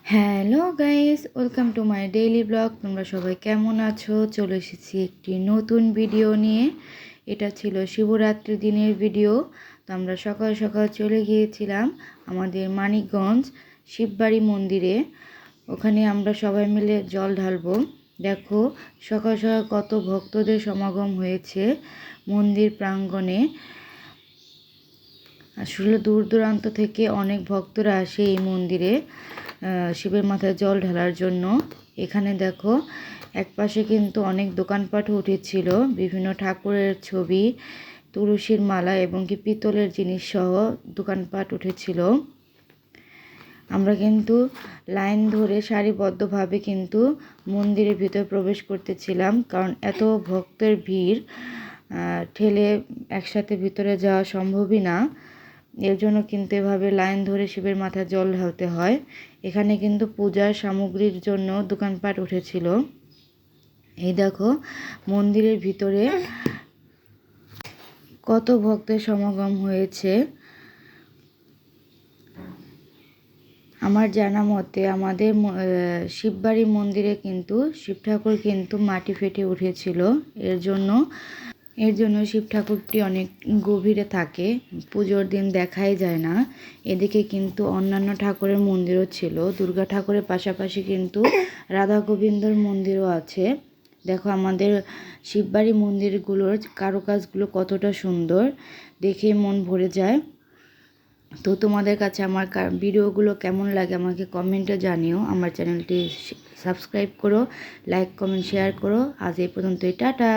Hello guys, welcome to my daily blog. তোমরা সবাই কেমন আছো? চলে এসেছি একটি নতুন ভিডিও নিয়ে। এটা ছিল শিবরাত্রির দিনের ভিডিও। তো আমরা সকাল সকাল চলে গিয়েছিলাম আমাদের মানিকগঞ্জ শিববাড়ি মন্দিরে। ওখানে আমরা সবাই মিলে জল ঢালবো। দেখো সকাল সকাল কত ভক্তদের সমাগম হয়েছে মন্দির প্রাঙ্গণে। আসলে দূর দূরান্ত থেকে অনেক ভক্তরা আসে এই মন্দিরে শিবের মাথায় জল ঢালার জন্য। এখানে দেখো একপাশে কিন্তু অনেক দোকানপাট উঠেছিল, বিভিন্ন ঠাকুরের ছবি, তুলসীর মালা এবং কি পিতলের জিনিস সহ দোকানপাট উঠেছিল। আমরা কিন্তু লাইন ধরে সারিবদ্ধভাবে কিন্তু মন্দিরের ভিতর প্রবেশ করতেছিলাম, কারণ এত ভক্তের ভিড় ঠেলে একসাথে ভিতরে যাওয়া সম্ভবই না। এর জন্য কিন্তু এভাবে লাইন ধরে শিবের মাথায় জল ঢালতে হয়। এখানে কিন্তু পূজার সামগ্রীর জন্য দোকানপাট উঠেছিল। এই দেখো মন্দিরের ভিতরে কত ভক্তের সমাগম হয়েছে। আমার জানা মতে আমাদের শিববাড়ি মন্দিরে কিন্তু শিব ঠাকুর কিন্তু মাটি ফেটে উঠেছিল। এর জন্য শিব ঠাকুরটি অনেক গভীরে থাকে, পুজোর দিন দেখাই যায় না। এদিকে কিন্তু অন্যান্য ঠাকুরের মন্দিরও ছিল, দুর্গা ঠাকুরের পাশাপাশি কিন্তু রাধা গোবিন্দর মন্দিরও আছে। দেখো আমাদের শিববাড়ি মন্দিরগুলোর কারুকাজগুলো কতটা সুন্দর, দেখে মন ভরে যায়। তো তোমাদের কাছে আমার ভিডিওগুলো কেমন লাগে আমাকে কমেন্টে জানিও। আমার চ্যানেলটি সাবস্ক্রাইব করো, লাইক কমেন্ট শেয়ার করো। আজ এই পর্যন্তই, টাটা।